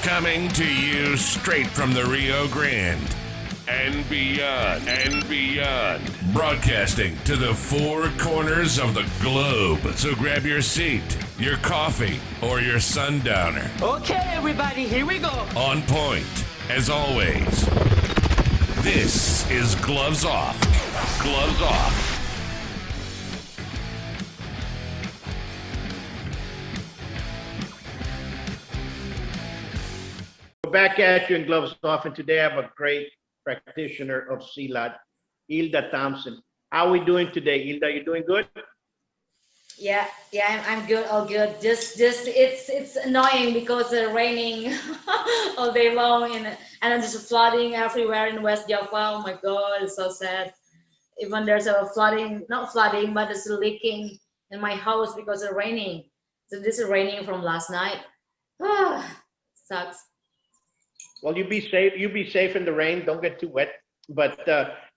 Coming to you straight from the Rio Grande and beyond. Broadcasting to the four corners of the globe. So grab your seat, your coffee, or your sundowner. Okay, everybody, here we go. On point, as always. This is Gloves Off. Gloves Off. Back at you in Gloves Off, and today I have a great practitioner of Silat, Hilda Thompson. How are we doing today, Hilda? You doing good? Yeah, I'm good, all good. Just it's annoying because it's raining all day long and there's flooding everywhere in West Java. Oh my God, it's so sad. Even there's a flooding, not flooding, but it's leaking in my house because it's raining. So this is raining from last night. Sucks. Well, you be safe. You be safe in the rain. Don't get too wet. But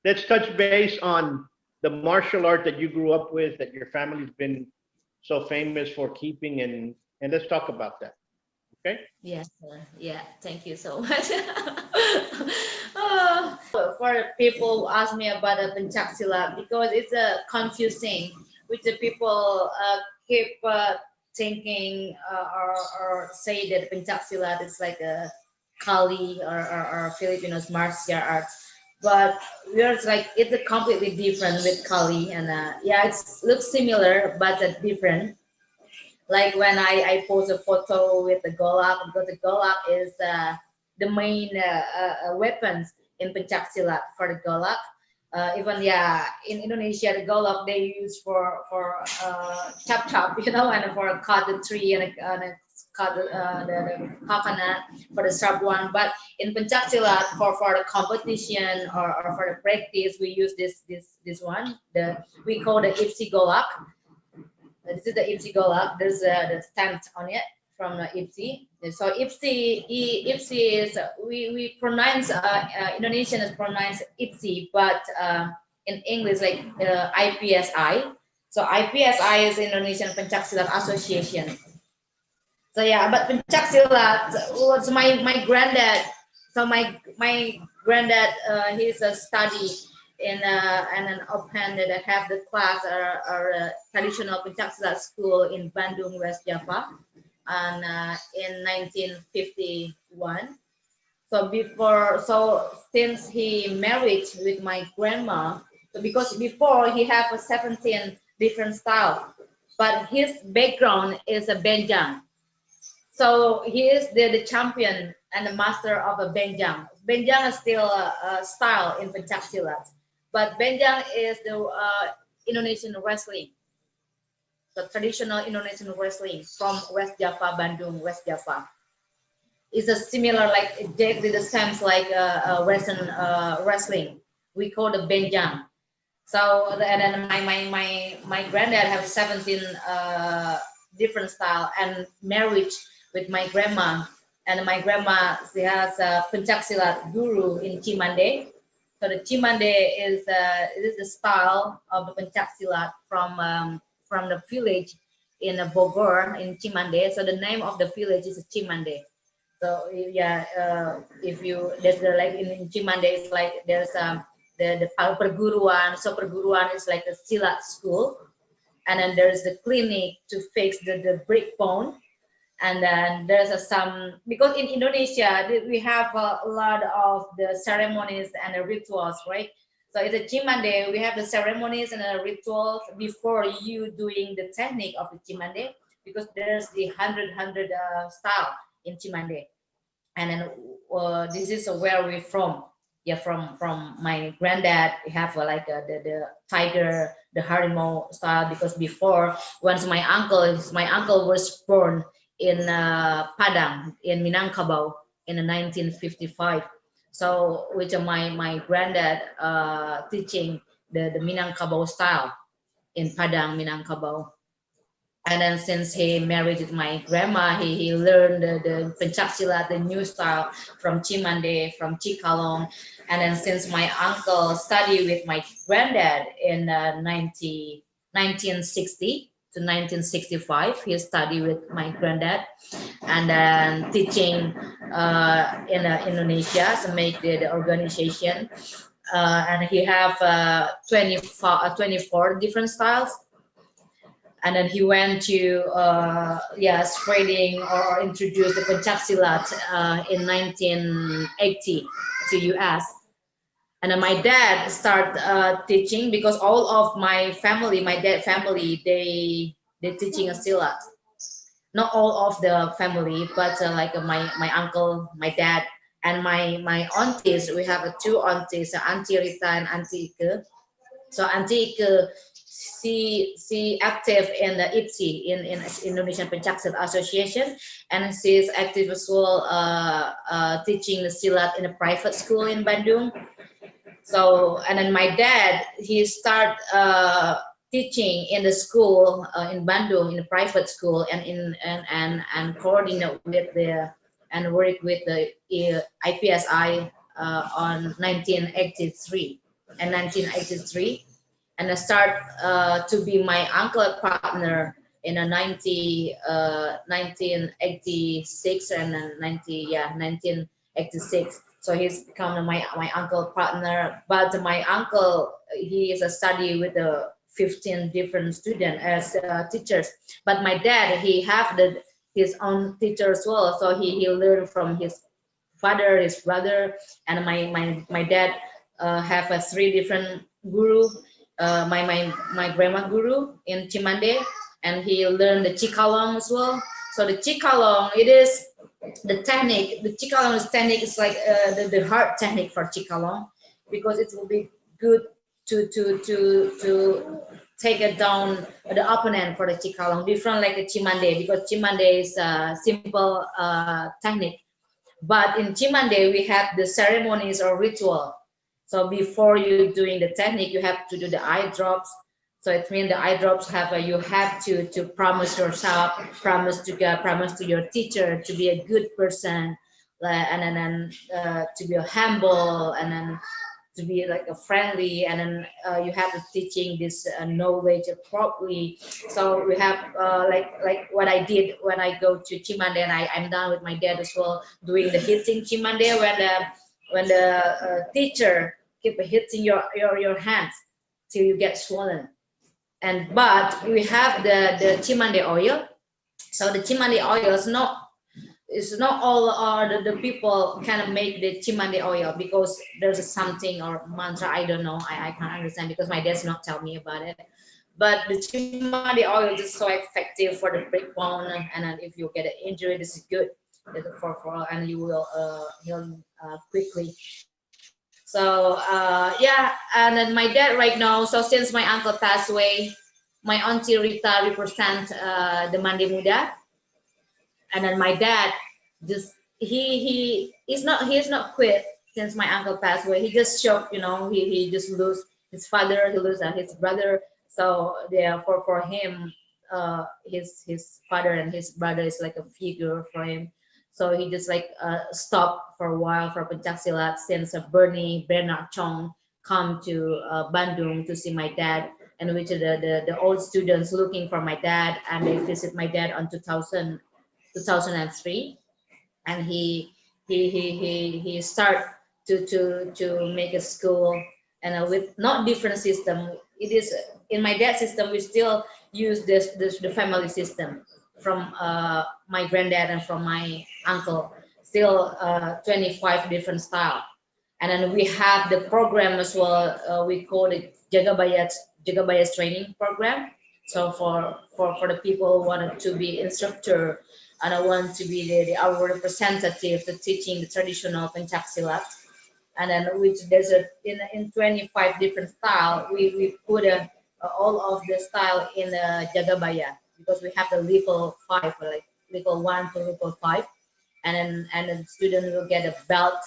let's touch base on the martial art that you grew up with, that your family's been so famous for keeping, and let's talk about that. Okay? Yes, yeah. Thank you so much. For people who ask me about the pentajck silat, because it's confusing, which the people keep thinking or say that pentajck silat is like a Kali or Filipinos martial arts, but it's a completely different with Kali, and yeah, it looks similar but different. Like when I post a photo with the golak, because the golak is the main weapons in pentajck silat for the golak. Even in Indonesia, the golak they use for chop, and for cut the tree and cut the coconut for the sharp one. But in pentajck silat for the competition or for the practice, we use this one. We call the ipsi golak. This is the ipsi golak. There's the stamp on it from the ipsi. So ipsi is we pronounce Indonesian is pronounced ipsi, but in English like IPSI. So IPSI is Indonesian Pencaksilat Silat Association. So yeah, but pentajck silat was my granddad. So my granddad he's a study in an open that I have the class or traditional pentajck silat school in Bandung, West Java, and in 1951. So since he married with my grandma, so because before he have a 17 different style, but his background is a pentajck. So he is the champion and the master of a pentajck. Pentajck is still a style in pentajck silat, but pentajck is the Indonesian wrestling, the traditional Indonesian wrestling from West Java, Bandung, West Java. It's a similar, like exactly the same like Western wrestling. We call the pentajck. So and then my granddad have 17 different style and marriage with my grandma, and my grandma, she has a pentajck silat guru in Cimande. So the Cimande is the style of the pentajck silat from the village in Bogor in Cimande. So the name of the village is Cimande. So yeah, if you there's like in Cimande, it's like there's the perguruan. So perguruan is like a silat school, and then there's the clinic to fix the brick bone. And then there's some, because in Indonesia we have a lot of the ceremonies and the rituals, right? So it's a Cimande, we have the ceremonies and the rituals before you doing the technique of the Cimande, because there's the 100 style in Cimande. And then this is where we're from. Yeah, from my granddad, we have the tiger, the harimau style, because before, once my uncle was born in Padang in Minangkabau in 1955. So which my granddad teaching the Minangkabau style in Padang, Minangkabau. And then since he married with my grandma, he learned the pentajck silat, the new style from Cimande, from Cikalong. And then since my uncle studied with my granddad in 1960 to 1965. He studied with my granddad, and then teaching in Indonesia, so make the organization. And he have 24 different styles. And then he went to spreading or introduce the pentajck silat in 1980 to US. And then my dad start teaching, because all of my family, my dad family, they teaching a silat. Not all of the family, but like my uncle, my dad, and my aunties. We have two aunties, Auntie Rita and Auntie Ike. So Auntie Ike, she active in the IPSI, in Indonesian Pentajck Association, and she's active as well teaching the silat in a private school in Bandung. So, and then my dad, he start teaching in the school in Bandung, in a private school, and coordinate with the and work with the IPSI on 1983 and 1983, and I start to be my uncle partner in a 1986 and 1986. So he's become my uncle partner. But my uncle, he is a study with the 15 different students as teachers. But my dad, he have his own teacher as well. So he learned from his father, his brother, and my dad have a 3 different guru. My grandma guru in Cimande, and he learned the Cikalong as well. So the Cikalong, it is the technique. The Cikalong technique is like the hard technique for Cikalong, because it will be good to take it down the opponent for the Cikalong, different like the Cimande, because Cimande is a simple technique. But in Cimande, we have the ceremonies or ritual. So before you doing the technique, you have to do the eye drops. So it means the eye drops have you have to promise yourself, promise to God, promise to your teacher to be a good person, and then to be humble, and then to be like a friendly, and then you have to teaching this knowledge properly. So we have like what I did when I go to Cimande, and I'm done with my dad as well, doing the hitting Cimande when the teacher keep hitting your hands till you get swollen. But we have the Cimande oil. So the Cimande oil is not all the people can make the Cimande oil, because there's something or mantra, I don't know, I can't understand, because my dad's not tell me about it. But the Cimande oil is so effective for the breakbone, and then if you get an injury, this is good for and you will heal quickly. So and then my dad right now, so since my uncle passed away, my auntie Rita represent the Mande Muda, and then my dad just he is not quit since my uncle passed away. He just shocked, he just lose his father, he lose his brother. So therefore for him, his father and his brother is like a figure for him. So he just like stopped for a while for pentajck silat, since Bernie Bernard Chong come to Bandung to see my dad, and which the old students looking for my dad, and they visit my dad on 2003, and he start to make a school, and with not different system. It is in my dad's system, we still use the family system from my granddad and from my uncle, still 25 different style. And then we have the program as well, we call it Jagabayat training program. So for the people who wanted to be instructor, and I want to be our representative to teaching the traditional pentajck silat, and then which there's in 25 different style, we put all of the style in Jagabaya, because we have the level 5, like level 1 to level 5, and the student will get a belt.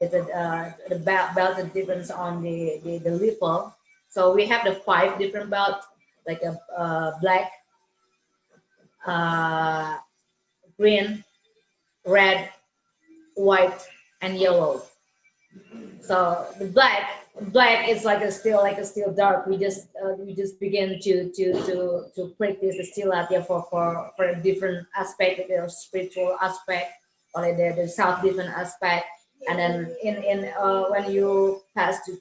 The belt depends on the level. So we have the 5 different belts, like a black, green, red, white, and yellow. So the black black is like a still dark. We just begin to practice the Silat, yeah, for a different aspect, like the spiritual aspect or like the self different aspect. And then in when you pass to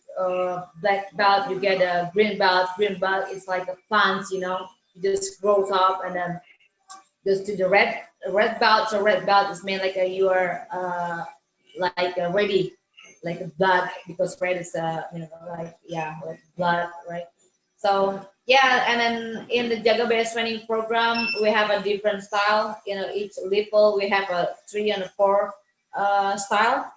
black belt, you get a green belt. Green belt is like a plant, you know, it just grows up, and then goes to the red belt. So red belt is mean like you are like ready, like a blood, because red is you know, like, yeah, like blood, right? So yeah, and then in the Jaga based training program, we have a different style. You know, each level we have a 3 and 4 style.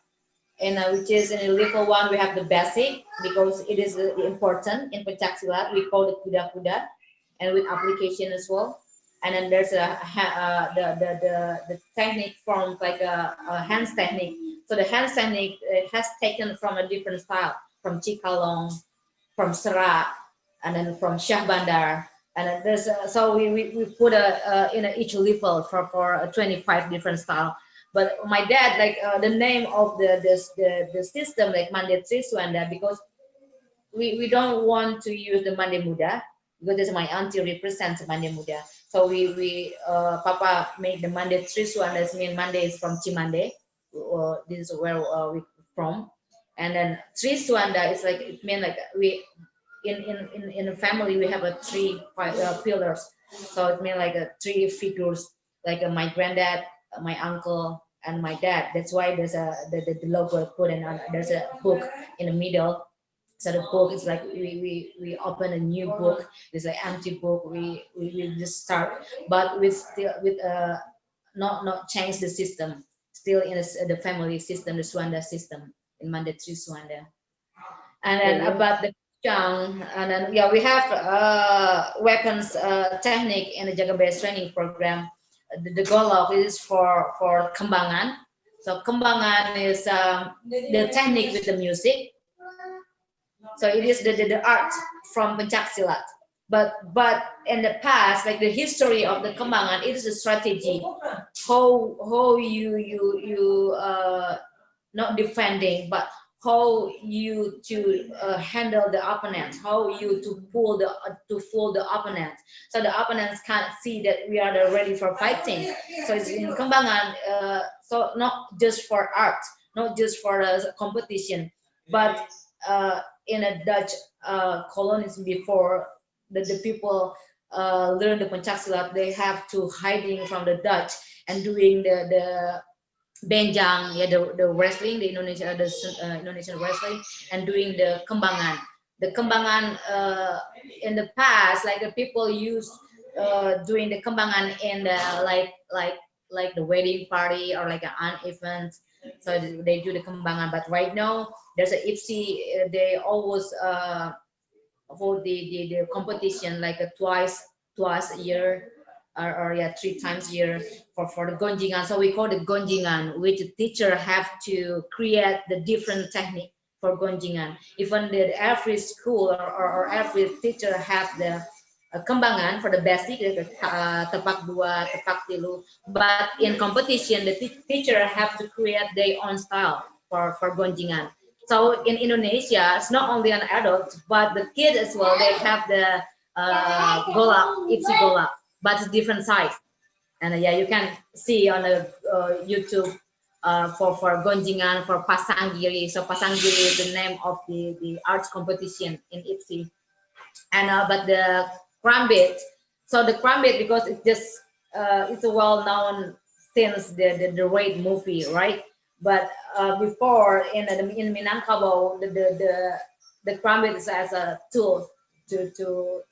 And which is in level 1 we have the basic, because it is important in pentajck silat. We call it kuda-kuda, and with application as well. And then there's the technique from like a hands technique. So the hands technique has taken from a different style, from Cikalong, from Serat, and then from Syah Bandar. And then there's so we put in each level for 25 different style. But my dad, like the name of the system, like Mande Triswanda, because we don't want to use the Mande Muda, because this my auntie represents Mande Muda. So we Papa made the Mande Triswanda. Mean Mande is from Cimande. This is where we from. And then Triswanda is like, it means like we in a family we have a 3 pillars. So it means like 3 figures, like my granddad, my uncle, and my dad. That's why there's the logo put in. There's a book in the middle. So the book is like we open a new book. It's like empty book. We just start, but with still with not change the system. Still in the family system, the Swanda system in mandatory Swanda. And then about the young, and then yeah, we have weapons technique in the Jaga based training program. The golok is for kembangan. So kembangan is the technique with the music. So it is the art from pentajck silat. But in the past, like the history of the kembangan, it is a strategy. How you not defending, but how you to handle the opponent, how you to fool the opponent, so the opponents can't see that we are ready for fighting. So it's in kembangan, so not just for art, not just for a competition, but in a Dutch colonialism before the people learn the pentajck silat, they have to hiding from the Dutch and doing the benjang, yeah, the wrestling, the Indonesian wrestling, and doing the kembangan. The kembangan in the past, like the people used doing the kembangan in the like the wedding party or like an event. So they do the kembangan. But right now there's a IPSI. They always hold the competition like twice a year, or yeah, 3 times a year for the gonjingan. So we call it gonjingan, which the teacher have to create the different technique for gonjingan. Even every school or every teacher have the kembangan for the basic, tepak dua, tepak tilu. But in competition, the teacher have to create their own style for gonjingan. So in Indonesia, it's not only an adult, but the kids as well. They have the golak, IPSI golak, but it's different size. And yeah, you can see on the YouTube for gonjingan, for pasanggiri. So pasanggiri is the name of the arts competition in IPSI. And but the crambit, so the crambit, because it just it's a well known since the raid movie, right? But before in Minangkabau, the crambit is as a tool to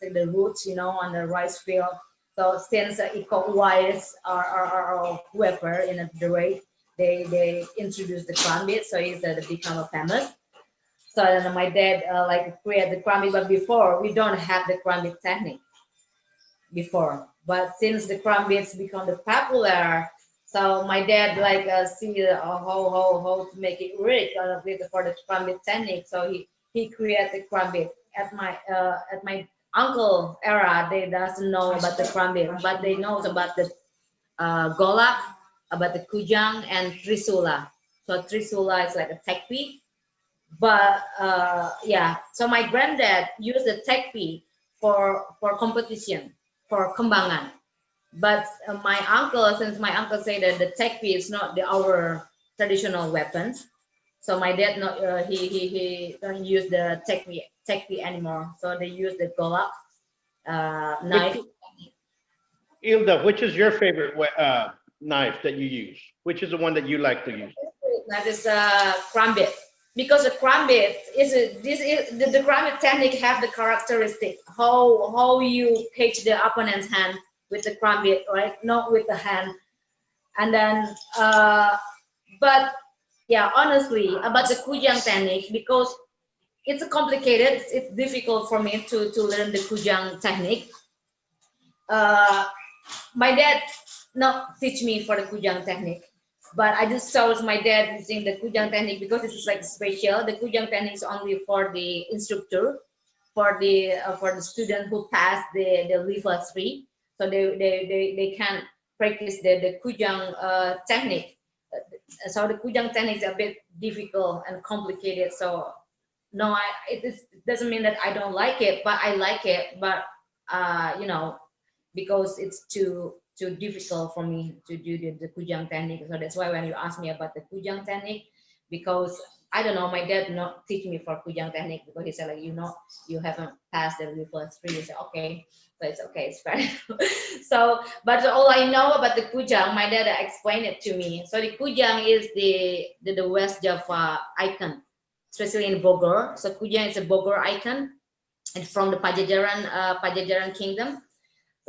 take the roots, you know, on the rice field. So since Iko Wise or whoever in the raid, they introduced the crambit, so it's become a famous. So then my dad like create the crambit, but before we don't have the crambit technique before. But since the crambits become the popular, so my dad like see how to make it rich for the crambit technique. So he created the crambit. At my uncle era, they doesn't know about the crambit, but they know about the golak, about the kujang and trisula. So trisula is like a tekpi. But yeah, so my granddad used the tekpi for competition, for kembangan. But my uncle, since my uncle said that the tekpi is not our traditional weapons, so my dad not he don't use the tekpi anymore. So they use the golak knife. Hilda, which is your favorite knife that you use? Which is the one that you like to use? That is crambit, because the crambit is the crambit technique have the characteristic how you catch the opponent's hand with the crambit, right? Not with the hand, and then but yeah, honestly about the kujang technique, because it's complicated, it's difficult for me to learn the kujang technique. My dad not teach me for the kujang technique, but I just saw my dad using the kujang technique because this is like special. The kujang technique is only for the instructor, for the student who passed the level 3, so they can practice the kujang technique. So the kujang technique is a bit difficult and complicated. So no, it doesn't mean that I don't like it, but I like it. But you know, because it's too difficult for me to do the kujang technique. So that's why when you ask me about the kujang technique, because I don't know, my dad not teach me for kujang technique, because he said like, you haven't passed the level 3. I said okay, so it's okay, it's fair. So but all I know about the kujang, my dad explained it to me. So the kujang is the West Java icon, especially in Bogor. So kujang is a Bogor icon, and from the Pajajaran kingdom.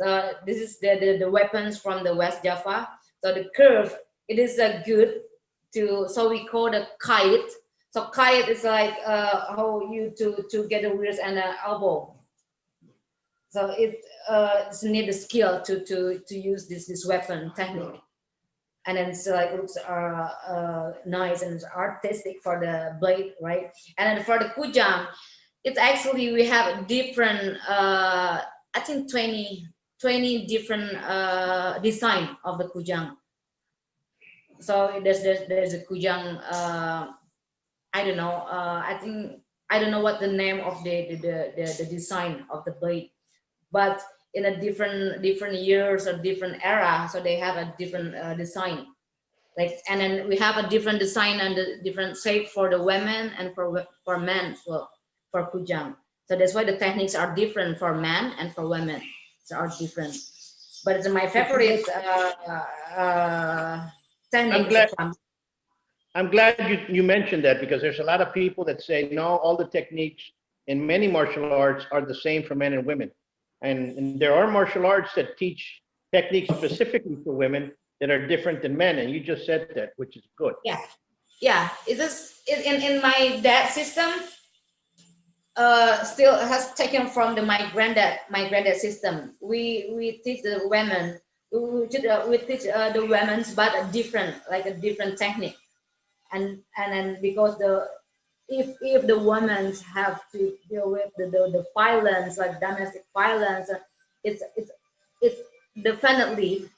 So this is the weapons from the West Java. So the curve, it is a good to, so we call the kite. So kite is like how you to get the wrist and the elbow. So it's need the skill to use this weapon technique. And then it's like looks nice and it's artistic for the blade, right? And then for the kujang, it's actually we have different I think 20 different design of the kujang. So there's a kujang I don't know, I don't know what the name of the design of the blade, but in a different years or different era, so they have a different design. Like, and then we have a different design and a different shape for the women and for men for kujang. So that's why the techniques are different for men and for women. So are different. But it's my favorite technique. I'm glad you mentioned that, because there's a lot of people that say no, all the techniques in many martial arts are the same for men and women, and there are martial arts that teach techniques specifically for women that are different than men, and you just said that, which is good. Yeah. It is in my dad system. Still has taken from my granddad system. We teach the women. We teach the women, but a different technique. And then because if the women have to deal with the violence, like domestic violence, it's definitely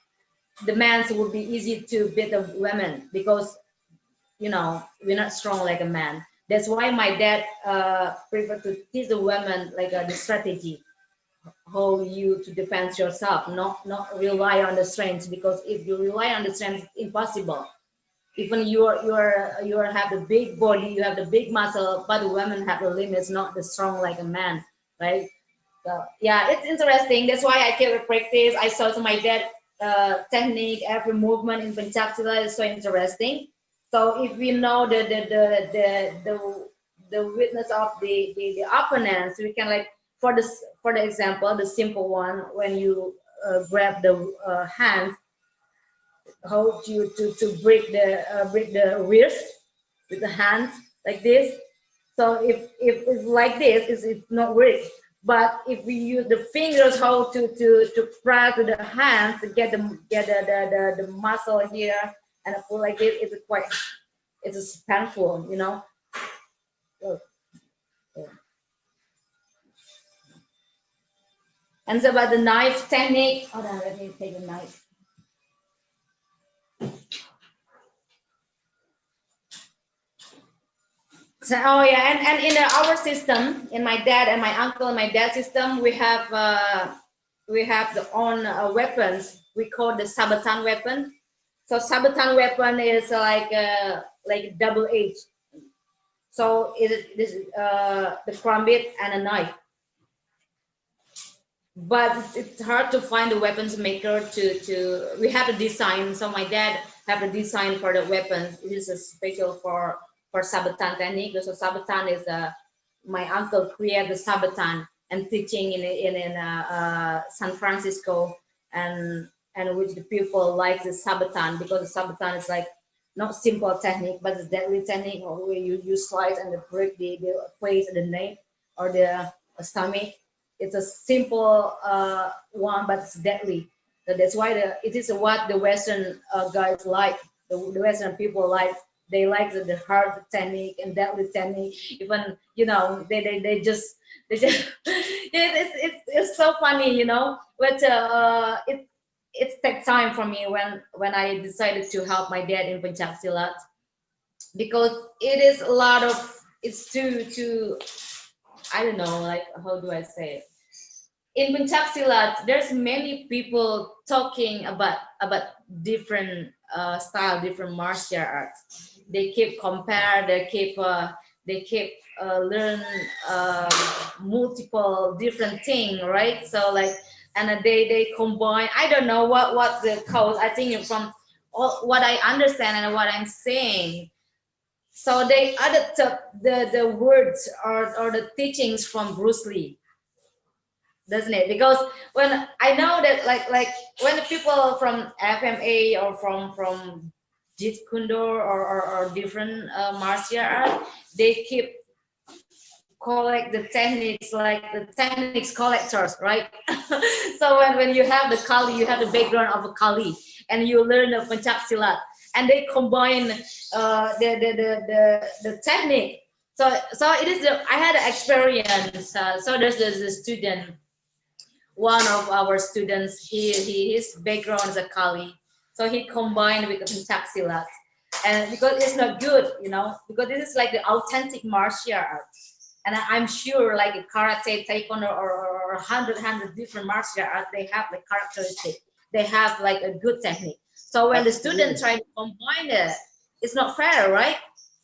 the men will be easy to beat the women, because we're not strong like a man. That's why my dad prefer to teach the women like the strategy, how you to defend yourself, not rely on the strength, because if you rely on the strength, it's impossible. Even you have the big body, you have the big muscle, but the women have the limits, not the strong like a man, right? So yeah, it's interesting. That's why I keep practice. I saw to my dad technique, every movement in pentajck is so interesting. So if we know the witness of the opponents, we can like for the example, the simple one, when you grab the hand, how to break the wrist with the hand like this. So if it's like this, it's not work. But if we use the fingers, how to press the hand to get the muscle here and pull like this, it's painful, So, and so about the knife technique. Hold on, let me take the knife. So, oh yeah, and in our system, in my dad and my uncle and my dad's system, we have the own weapons. We call the sabaton weapon. So sabaton weapon is like double edged. So it is the crumbit and a knife. But it's hard to find a weapons maker to. We have a design. So my dad have a design for the weapons. It is a special for sabaton technique. So sabaton is my uncle created the sabaton and teaching in San Francisco, and which the people like the sabaton because the sabaton is like not simple technique, but it's deadly technique where you slice and break the face and the neck or the stomach. It's a simple one, but it's deadly. So that's why it is what the Western guys like. The Western people like. They like the hard technique and deadly technique. Even they just it's so funny, But it takes time for me when I decided to help my dad in pentajck silat because it is a lot of it's too I don't know, like, how do I say it? In pentajck silat, there's many people talking about different style, different martial arts. They keep compare, they keep learn multiple different thing, right? So like, and they combine. I don't know what the cause. I think from all, what I understand and what I'm saying. So they added the words or the teachings from Bruce Lee, doesn't it? Because when I know that like when the people from FMA or from Jeet Kune Do or different martial art, they keep collect the techniques like the techniques collectors, right? So when you have the Kali, you have the background of a Kali, and you learn the pentajck silat, and they combine the technique. So it is I had an experience. So there's a student, one of our students, his background is a Kali, so he combined with the pentajck silat, and because it's not good, because this is like the authentic martial art, and I'm sure like karate, taekwondo, or 100 different martial art, they have like characteristic, they have like a good technique. So when the student try to combine it, it's not fair, right?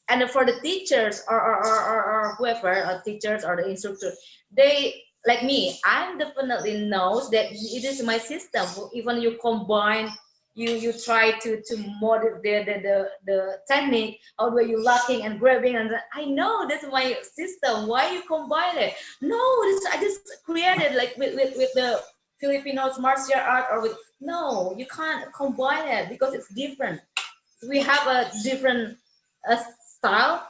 And for the teachers or whoever, or teachers or the instructor, they like me, I definitely knows that it is my system. Even you combine, you try to modify the technique, how are you locking and grabbing, and I know that's my system. Why you combine it? No, I just created like with the Filipinos martial art or with no, you can't combine it because it's different. We have a different style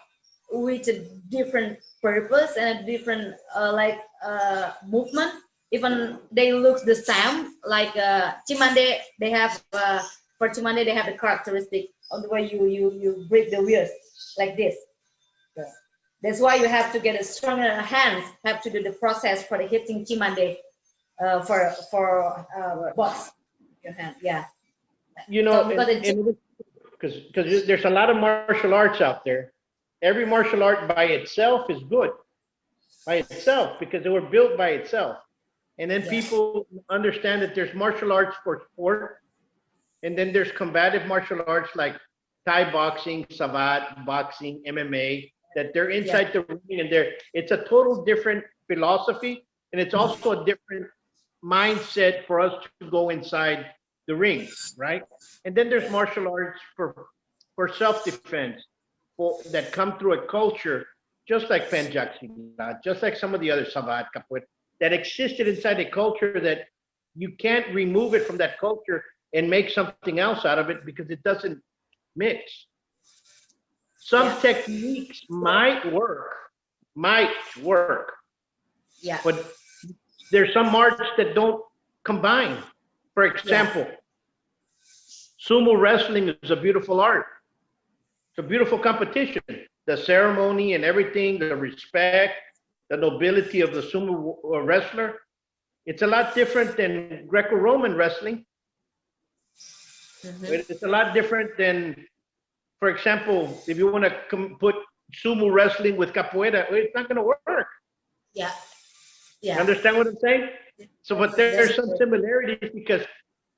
with a different purpose and a different movement. Even they look the same, like Chimande, they have for Chimande they have the characteristic of the way you break the wheels like this. So that's why you have to get a stronger hands, have to do the process for the hitting Chimande for box your hand, yeah. So because there's a lot of martial arts out there. Every martial art by itself is good by itself because they were built by itself. And then people understand that there's martial arts for sport, and then there's combative martial arts like Thai boxing, Savat, boxing, MMA, that they're inside the ring, and it's a total different philosophy, and it's also a different mindset for us to go inside the ring, right? And then there's martial arts for self-defense, that come through a culture, just like pentajck silat, just like some of the other Savat, Kaput, that existed inside a culture that you can't remove it from that culture and make something else out of it because it doesn't mix. Some techniques might work, but there's some arts that don't combine. For example, sumo wrestling is a beautiful art. It's a beautiful competition. The ceremony and everything, the respect, the nobility of the sumo wrestler. It's a lot different than Greco-Roman wrestling. It's a lot different than, for example, if you want to put sumo wrestling with capoeira, it's not going to work. Yeah. You Yeah. understand what I'm saying? So, but there's That's some true. similarities because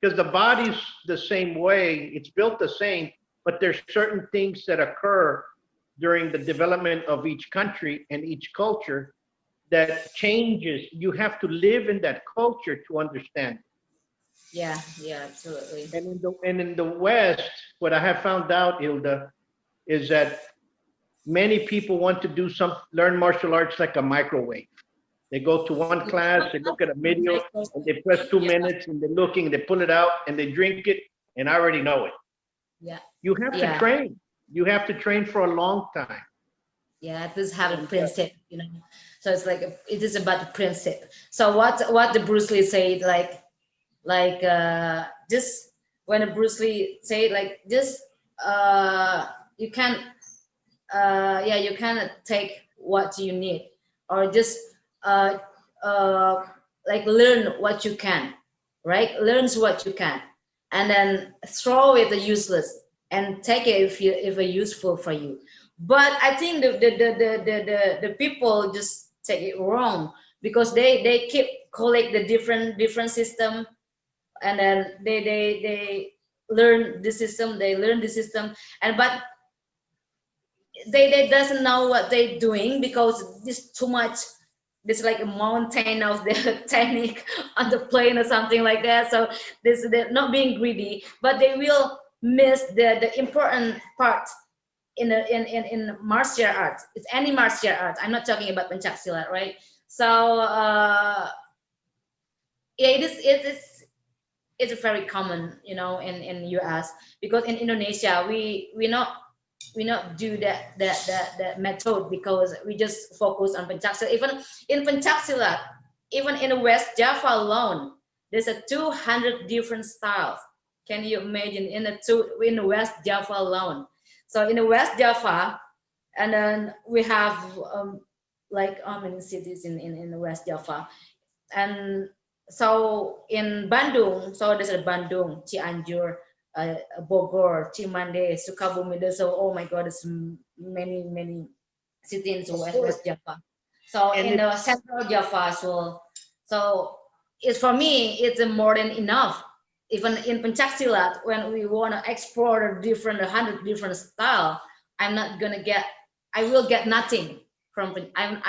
the body's the same way, it's built the same, but there's certain things that occur during the development of each country and each culture that changes. You have to live in that culture to understand. Yeah. Yeah. Absolutely. And in the West, what I have found out, Hilda, is that many people want to learn martial arts like a microwave. They go to one class, they look at a video, and they press two Yeah. minutes, and they're looking, they pull it out, and they drink it, and I already know it. Yeah. You have to Yeah. train. You have to train for a long time. Yeah, this have a And, principle, you know. So it's like it is about the principle. So what the Bruce Lee said, like just when a Bruce Lee said like just you can yeah, you can take what you need, or just uh like learn what you can, right? Learns what you can, and then throw it the useless and take it if it's useful for you. But I think the people just take it wrong, because they keep collect the different system, and then they learn the system, they learn the system, and but they doesn't know what they're doing, because this too much, this like a mountain of the technique on the plane or something like that. So this, they're not being greedy, but they will miss the important part in in martial arts. It's any martial arts. I'm not talking about pencaksilat, silat, right? So yeah, it's very common, you know, in US, because in Indonesia we not do that method, because we just focus on pencaksilat. Even in pencaksilat, even in West Java alone, there's a 200 different styles. Can you imagine in the West Java alone? So in the West Java, and then we have like how many cities in the West Java, and so in Bandung, so there's a Bandung, Cianjur, Bogor, Cimande, Sukabumi. There's oh my God, there's many cities in of course, West Java. So and in the Central Java as well. So it's, for me, it's more than enough. Even in pencaksilat, when we want to explore the different 100 different style, I'm not gonna get, I will get nothing from it. I'm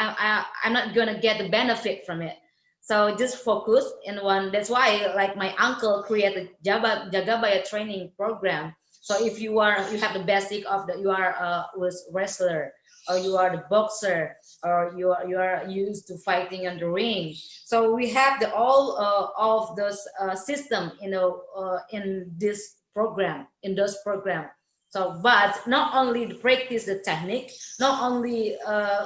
not gonna get the benefit from it. So just focus in one. That's why like my uncle created Jagabaya training program. So if you have the basic of the, you are was wrestler, or you are the boxer, or you are used to fighting on the ring. So we have the all of those system, you know, in this program, in those program. So, but not only practice the technique, not only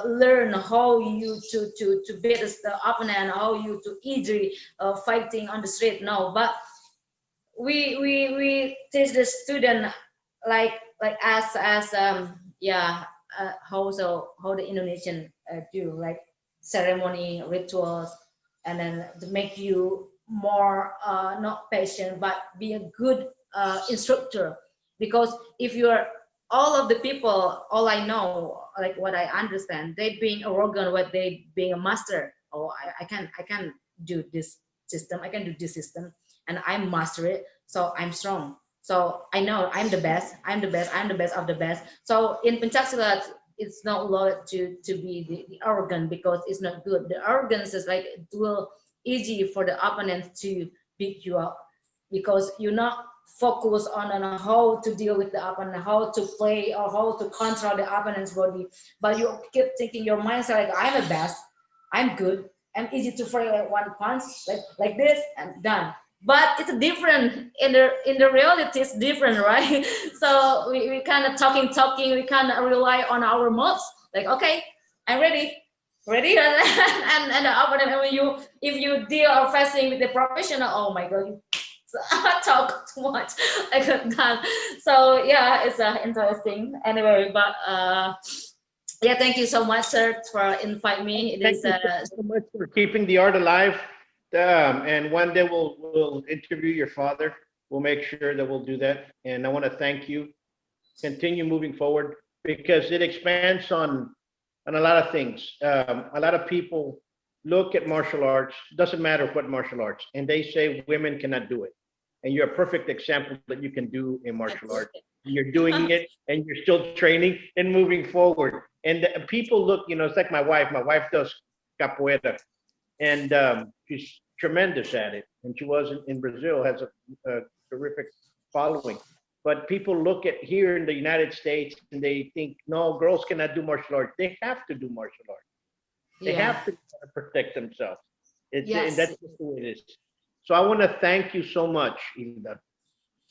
learn how you to beat the opponent, how you to easily fighting on the street. No, but we teach the student like as yeah, how the Indonesian do, like ceremony rituals, and then to make you more not patient but be a good instructor. Because if you're, all of the people, all I know, like what I understand, they being arrogant, what they being a master. Oh, I can do this system, I can do this system, and I master it, so I'm strong, so I know I'm the best, I'm the best, I'm the best of the best. So in pencaksilat, it's not allowed to be the arrogant, because it's not good. The arrogance is like it will easy for the opponent to beat you up, because you're not focus on how to deal with the opponent, how to play, or how to control the opponent's body, but you keep thinking your mindset like I'm the best, I'm good, I'm easy to throw like one punch, like this and done. But it's different in the reality, it's different, right? So we kind of talking, we kind of rely on our mouths, like okay, I'm ready, and the opponent, when you, if you deal or facing with the professional, oh my God, you talk too much, I could done. So yeah, it's interesting anyway, but yeah, thank you so much, sir, for invite me. It thank is you so much for keeping the art alive. And one day we'll interview your father. We'll make sure that we'll do that. And I want to thank you. Continue moving forward. because it expands on a lot of things. A lot of people look at martial arts, doesn't matter what martial arts, and they say women cannot do it. And you're a perfect example that you can do in martial arts. You're doing it and you're still training and moving forward. And people look, it's like my wife. My wife does capoeira, and she's tremendous at it. And she was in Brazil, has a terrific following. But people look at here in the United States and they think, no, girls cannot do martial arts. They have to do martial arts. They have to protect themselves. And that's just the way it is. So I want to thank you so much, Hilda.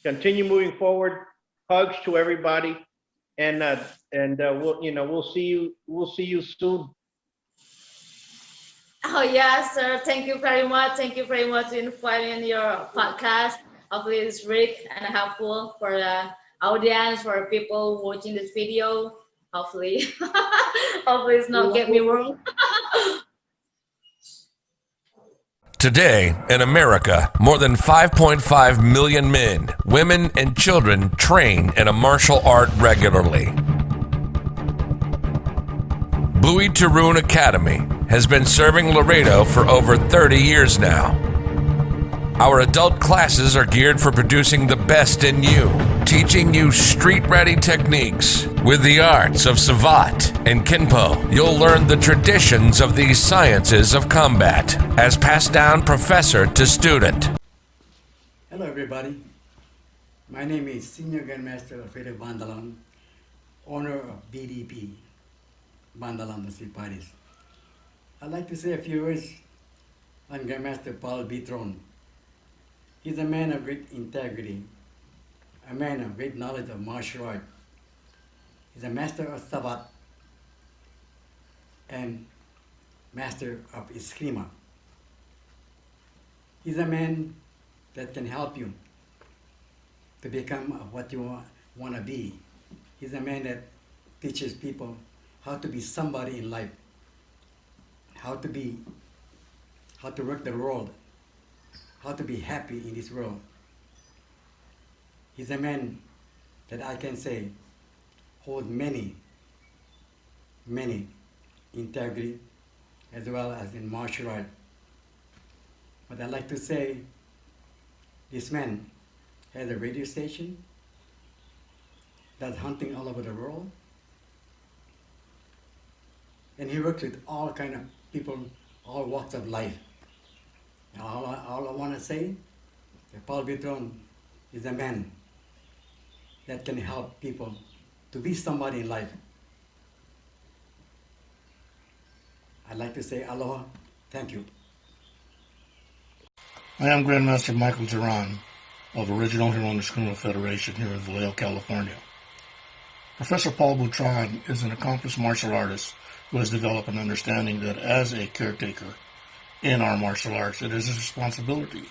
Continue moving forward. Hugs to everybody, and we'll see you soon. Oh yes, sir. Thank you very much. Thank you very much for inviting your podcast. Hopefully it's rich and helpful for the audience, for people watching this video. Hopefully, hopefully it's not get me wrong. Today, in America, more than 5.5 million men, women, and children train in a martial art regularly. Buitron Academy has been serving Laredo for over 30 years now. Our adult classes are geared for producing the best in you, teaching you street-ready techniques. With the arts of Silat and Kenpo, you'll learn the traditions of these sciences of combat, as passed down professor to student. Hello everybody, my name is Senior Grandmaster Alfredo Bandalan, owner of BDP, Bandalan the Siparis. I'd like to say a few words on Grandmaster Paul Buitrón. He's a man of great integrity, a man of great knowledge of martial art. He's a master of Savat and master of Eskrima. He's a man that can help you to become what you want to be. He's a man that teaches people how to be somebody in life, how to work the world, how to be happy in this world. He's a man that I can say holds many integrity as well as in martial art. But I'd like to say this man has a radio station, does hunting all over the world, and he works with all kind of people, all walks of life. And all I want to say, that Paul Buitrón is a man that can help people to be somebody in life. I'd like to say aloha, thank you. I am Grandmaster Michael Duran of Original Hero Eskrima Federation here in Vallejo, California. Professor Paul Buitrón is an accomplished martial artist who has developed an understanding that as a caretaker in our martial arts, it is his responsibility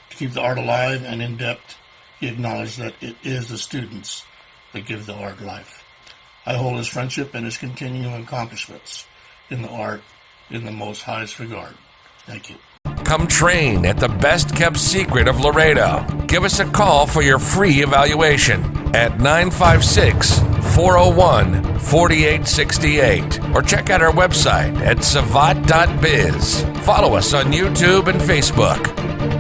to keep the art alive and in depth. He acknowledged that it is the students that give the art life. I hold his friendship and his continuing accomplishments in the art in the most highest regard. Thank you. Come train at the best kept secret of Laredo. Give us a call for your free evaluation at 956-401-4868 or check out our website at savat.biz. Follow us on YouTube and Facebook.